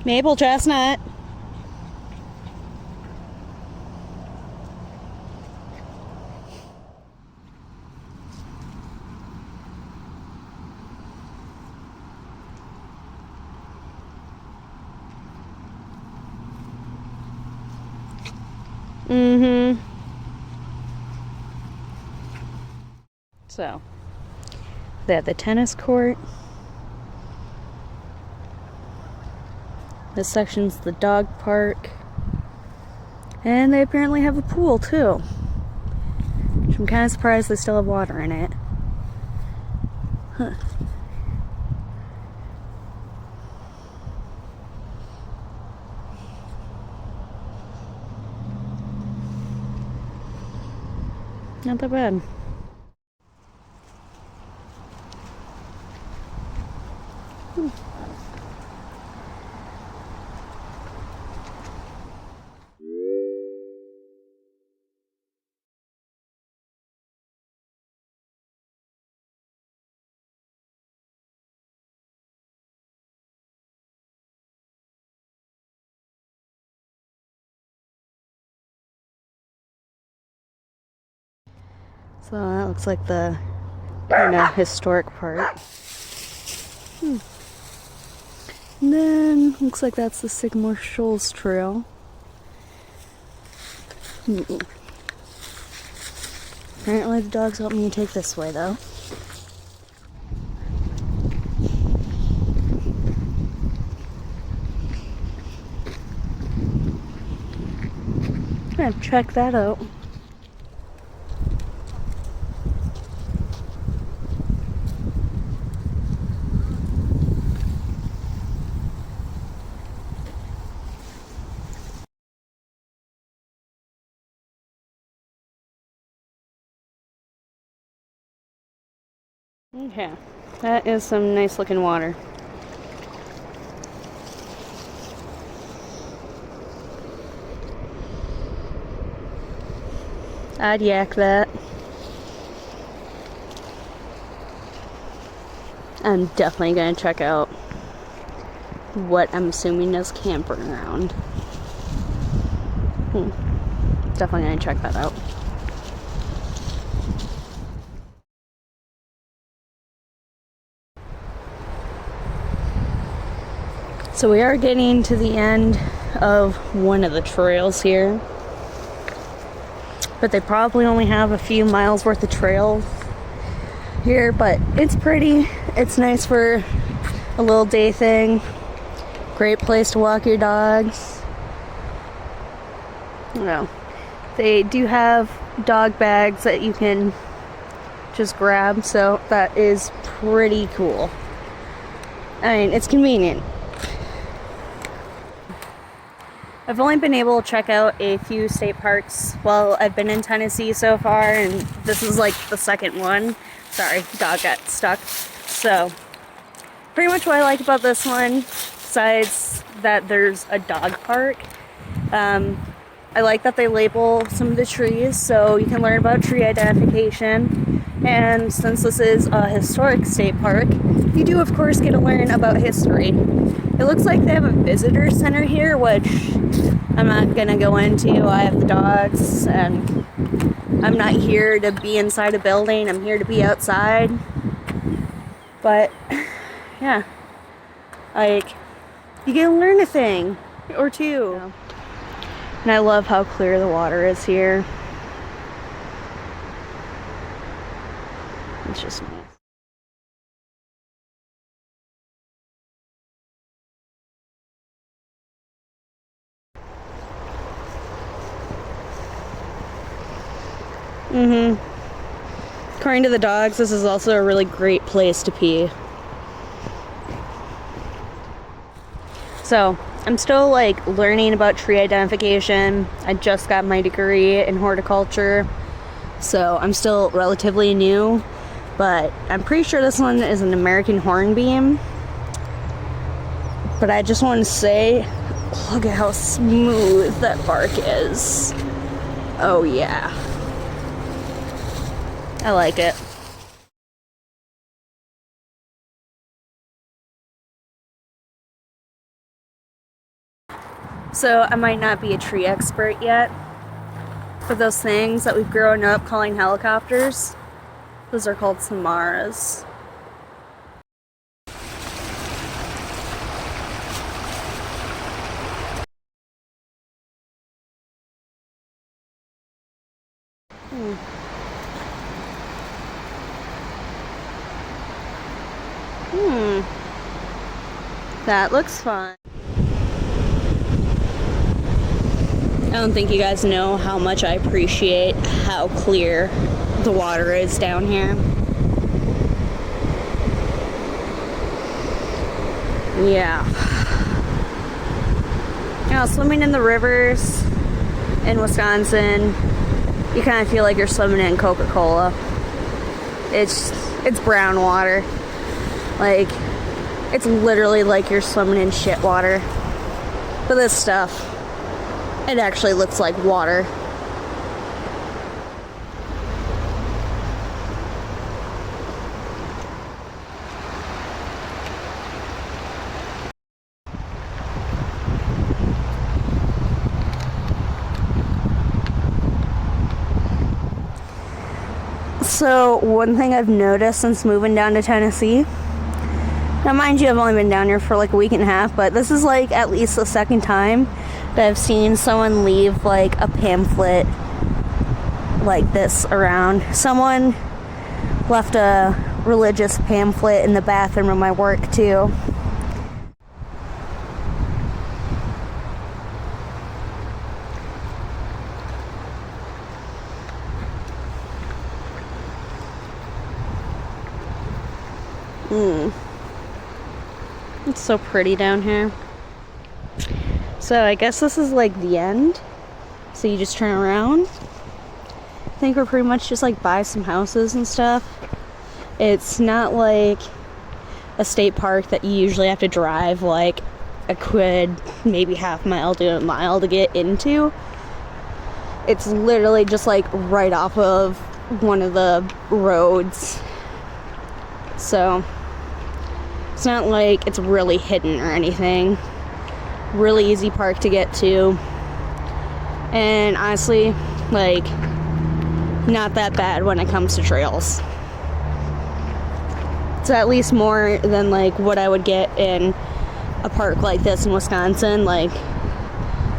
Maple chestnut. So, they have the tennis court. This section's the dog park. And they apparently have a pool too. Which I'm kind of surprised they still have water in it. Huh. Not that bad. So that looks like the kind of historic part. And then looks like that's the Sycamore Shoals trail. Apparently the dogs helped me take this way though. I'm gonna check that out. Okay, that is some nice looking water. I'd yak that. I'm definitely gonna check out what I'm assuming is camping around. Definitely gonna check that out. So we are getting to the end of one of the trails here. But they probably only have a few miles worth of trail here, but it's pretty. It's nice for a little day thing. Great place to walk your dogs. You know, they do have dog bags that you can just grab, so that is pretty cool. I mean, it's convenient. I've only been able to check out a few state parks while I've been in Tennessee so far, and this is like the second one. Sorry, dog got stuck. So, pretty much what I like about this one, besides that there's a dog park, I like that they label some of the trees so you can learn about tree identification. And since this is a historic state park, you do of course get to learn about history. It looks like they have a visitor center here, which I'm not gonna go into. I have the dogs and I'm not here to be inside a building. I'm here to be outside. But yeah, like you get to learn a thing or two. Yeah. And I love how clear the water is here. It's just nice. According to the dogs, this is also a really great place to pee. So, I'm still like learning about tree identification. I just got my degree in horticulture, so I'm still relatively new, but I'm pretty sure this one is an American hornbeam. But I just want to say, look at how smooth that bark is. Oh yeah. I like it. So I might not be a tree expert yet, but those things that we've grown up calling helicopters, those are called samaras. That looks fun. I don't think you guys know how much I appreciate how clear the water is down here. Yeah. You know, swimming in the rivers in Wisconsin, you kind of feel like you're swimming in Coca-Cola. It's brown water. Like, it's literally like you're swimming in shit water. But this stuff, it actually looks like water. So one thing I've noticed since moving down to Tennessee, now mind you, I've only been down here for like a week and a half, but this is like at least the second time that I've seen someone leave like a pamphlet like this around. Someone left a religious pamphlet in the bathroom of my work too. It's so pretty down here. So I guess this is like the end. So you just turn around. I think we're pretty much just like by some houses and stuff. It's not like a state park that you usually have to drive like a good maybe half mile to a mile to get into. It's literally just like right off of one of the roads. So it's not like it's really hidden or anything. Really easy park to get to. And honestly, like, not that bad when it comes to trails. It's at least more than like what I would get in a park like this in Wisconsin. Like,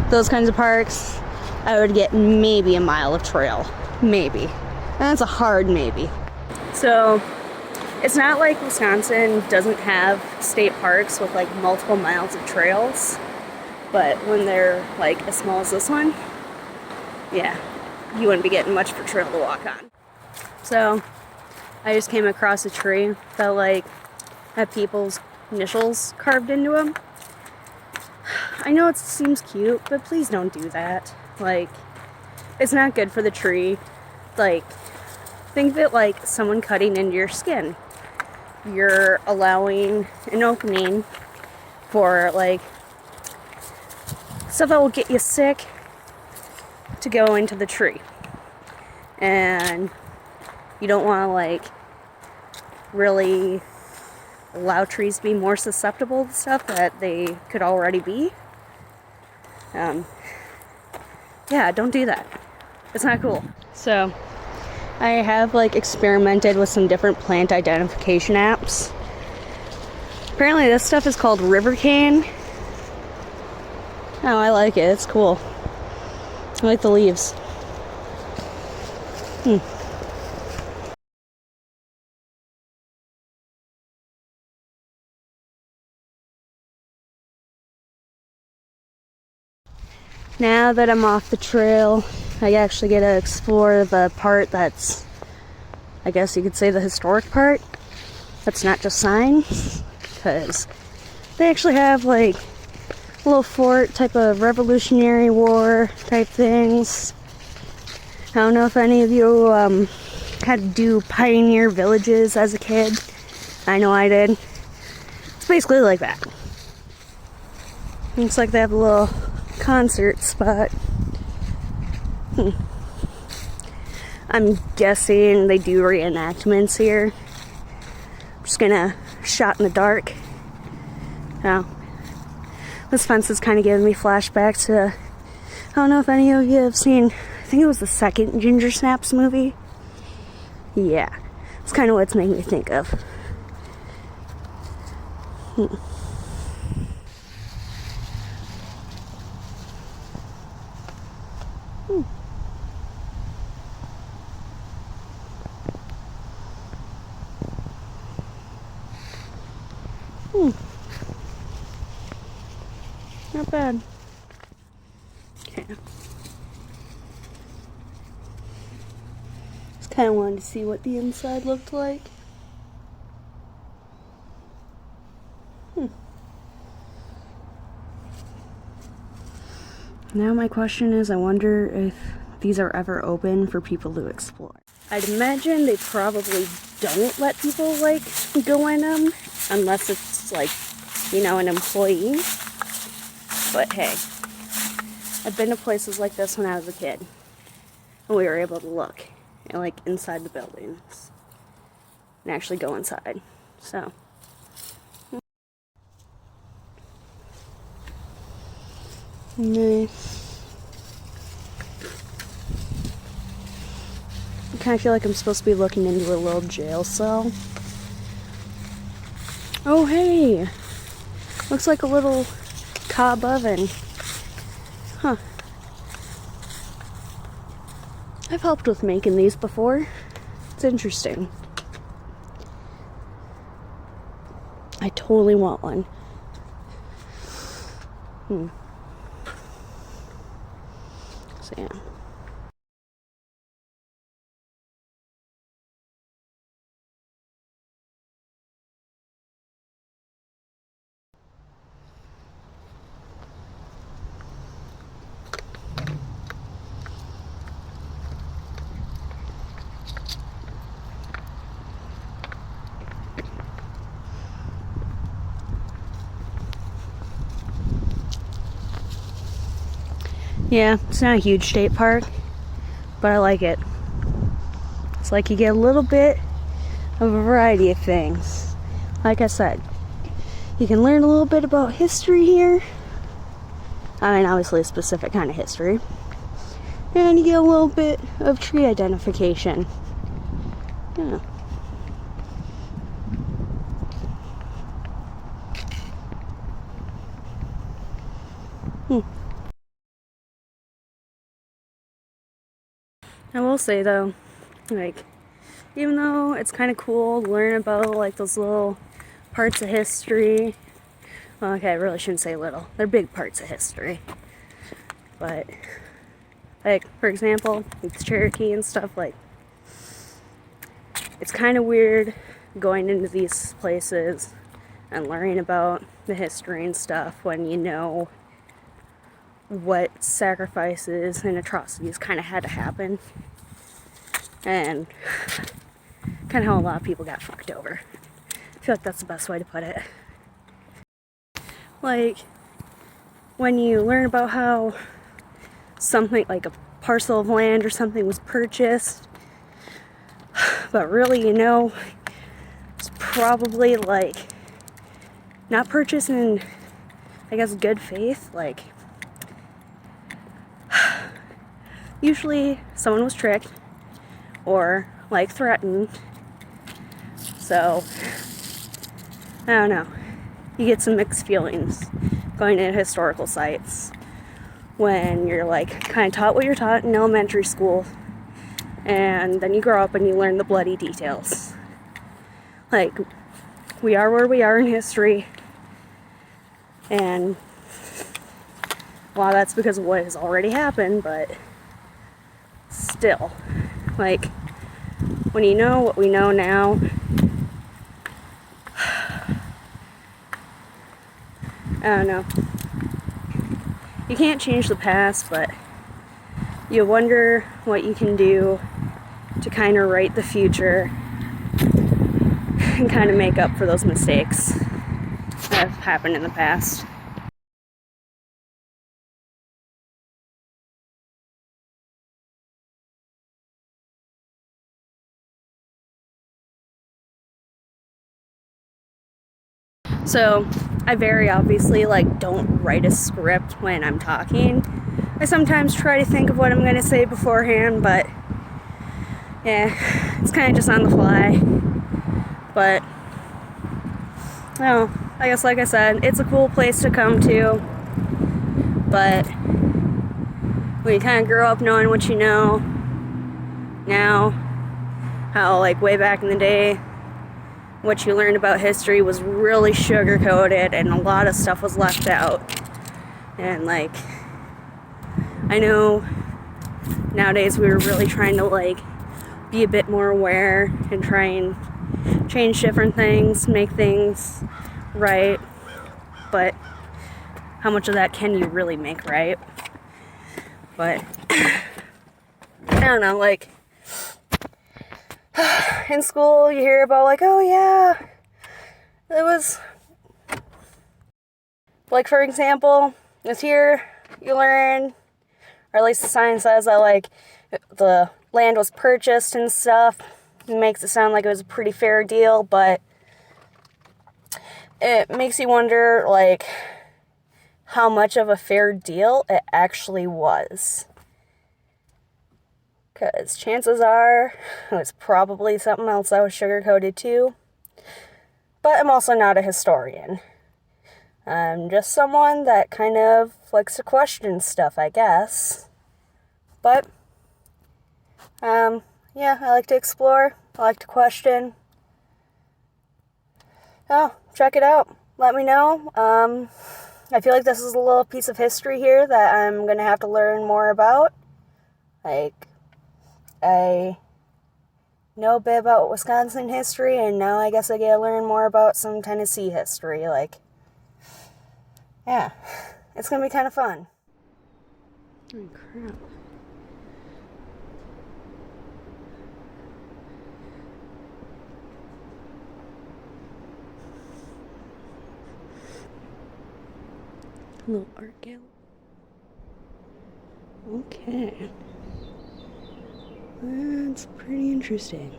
those kinds of parks, I would get maybe a mile of trail. Maybe. And that's a hard maybe. So it's not like Wisconsin doesn't have state parks with like multiple miles of trails, but when they're like as small as this one, yeah, you wouldn't be getting much for trail to walk on. So I just came across a tree that like had people's initials carved into them. I know it seems cute, but please don't do that. Like, it's not good for the tree. Like, think of it like someone cutting into your skin. You're allowing an opening for like stuff that will get you sick to go into the tree, and you don't want to like really allow trees to be more susceptible to stuff that they could already be. Yeah, don't do that. It's not cool. So I have like experimented with some different plant identification apps. Apparently this stuff is called river cane. Oh, I like it. It's cool. I like the leaves. Now that I'm off the trail, I actually get to explore the part that's, I guess you could say, the historic part. That's not just signs, because they actually have like a little fort type of Revolutionary War type things. I don't know if any of you had to do pioneer villages as a kid. I know I did. It's basically like that. Looks like they have a little concert spot. I'm guessing they do reenactments here. I'm just gonna shot in the dark. Now, This fence is kind of giving me flashbacks to, I don't know if any of you have seen, I think it was the second Ginger Snaps movie. Yeah, it's kind of what it's making me think of. Not bad. Okay. Just kind of wanted to see what the inside looked like. Now my question is, I wonder if these are ever open for people to explore. I'd imagine they probably don't let people, like, go in them, unless it's, like, you know, an employee. But hey, I've been to places like this when I was a kid, and we were able to look, like, inside the buildings, and actually go inside, so. Nice. I kind of feel like I'm supposed to be looking into a little jail cell. Oh hey! Looks like a little cob oven. Huh. I've helped with making these before. It's interesting. I totally want one. So yeah. Yeah, it's not a huge state park, but I like it. It's like you get a little bit of a variety of things. Like I said, you can learn a little bit about history here. I mean, obviously a specific kind of history. And you get a little bit of tree identification. Yeah. I will say though, like, even though it's kind of cool to learn about like those little parts of history, well, okay, I really shouldn't say little, they're big parts of history, but like, for example, with Cherokee and stuff, like, it's kind of weird going into these places and learning about the history and stuff when you know what sacrifices and atrocities kind of had to happen, and kind of how a lot of people got fucked over. I feel like that's the best way to put it. Like, when you learn about how something like a parcel of land or something was purchased, but really, you know, it's probably like not purchased in, I guess, good faith. Like, usually someone was tricked or like threatened. So I don't know, you get some mixed feelings going to historical sites when you're like kind of taught what you're taught in elementary school, and then you grow up and you learn the bloody details. Like, we are where we are in history, and well, that's because of what has already happened, but still, like, when you know what we know now, I don't know, you can't change the past, but you wonder what you can do to kind of write the future and kind of make up for those mistakes that have happened in the past. So I very obviously like don't write a script when I'm talking. I sometimes try to think of what I'm going to say beforehand, but yeah, it's kind of just on the fly. But oh, I guess like I said, it's a cool place to come to. But when you kind of grow up knowing what you know now, how like way back in the day, what you learned about history was really sugar coated and a lot of stuff was left out. And like, I know nowadays we were really trying to like be a bit more aware and try and change different things, make things right. But how much of that can you really make right? But I don't know, like in school you hear about like, oh yeah, it was like, for example, this year you learn, or at least the sign says that like the land was purchased and stuff. It makes it sound like it was a pretty fair deal, but it makes you wonder like how much of a fair deal it actually was. Because chances are it was probably something else that was sugar-coated too. But I'm also not a historian. I'm just someone that kind of likes to question stuff, I guess. But, yeah, I like to explore. I like to question. Oh, check it out. Let me know. I feel like this is a little piece of history here that I'm going to have to learn more about. Like, I know a bit about Wisconsin history, and now I guess I get to learn more about some Tennessee history. Like, yeah, it's going to be kind of fun. Oh, crap. A little art gallery. Okay. That's pretty interesting.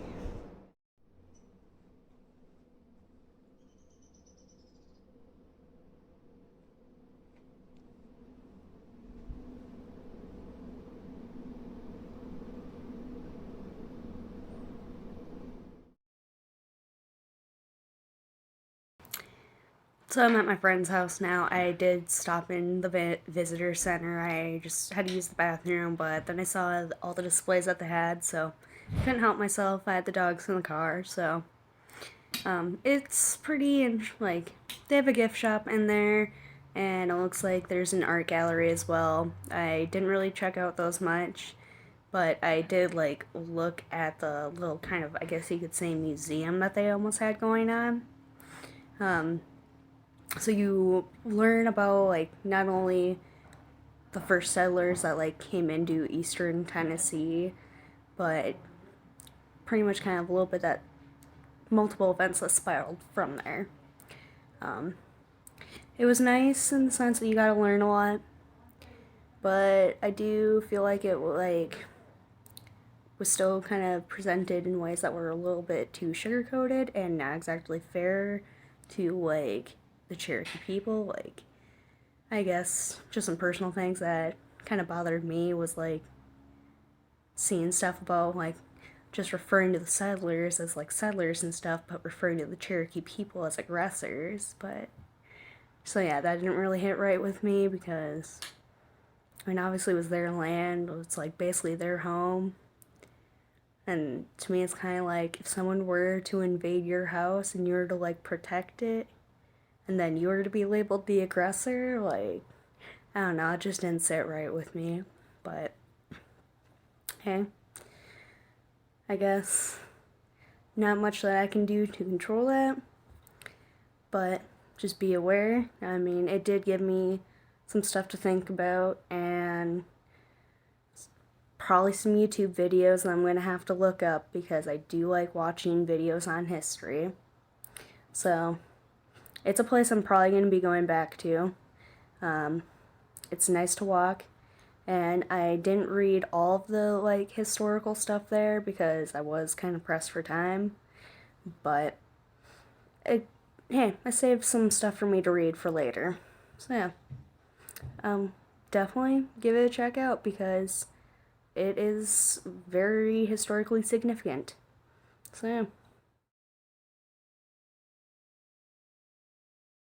So I'm at my friend's house now. I did stop in the visitor center. I just had to use the bathroom, but then I saw all the displays that they had, so couldn't help myself. I had the dogs in the car, so it's pretty, and like they have a gift shop in there, and it looks like there's an art gallery as well. I didn't really check out those much, but I did like look at the little kind of, I guess you could say, museum that they almost had going on. So you learn about like not only the first settlers that like came into eastern Tennessee, but pretty much kind of a little bit that multiple events that spiraled from there. It was nice in the sense that you got to learn a lot, but I do feel like it like was still kind of presented in ways that were a little bit too sugar coated and not exactly fair to like the Cherokee people. Like, I guess just some personal things that kind of bothered me was like seeing stuff about like just referring to the settlers as like settlers and stuff, but referring to the Cherokee people as aggressors. But so yeah, that didn't really hit right with me because I mean, obviously it was their land. It's like basically their home. And to me, it's kind of like if someone were to invade your house and you were to like protect it, and then you were to be labeled the aggressor, like, I don't know, it just didn't sit right with me. But hey, I guess not much that I can do to control that, but just be aware. I mean, it did give me some stuff to think about, and probably some YouTube videos that I'm going to have to look up because I do like watching videos on history. So it's a place I'm probably going to be going back to. It's nice to walk, and I didn't read all of the like historical stuff there because I was kind of pressed for time, but hey, I saved some stuff for me to read for later. So yeah, definitely give it a check out because it is very historically significant. So yeah.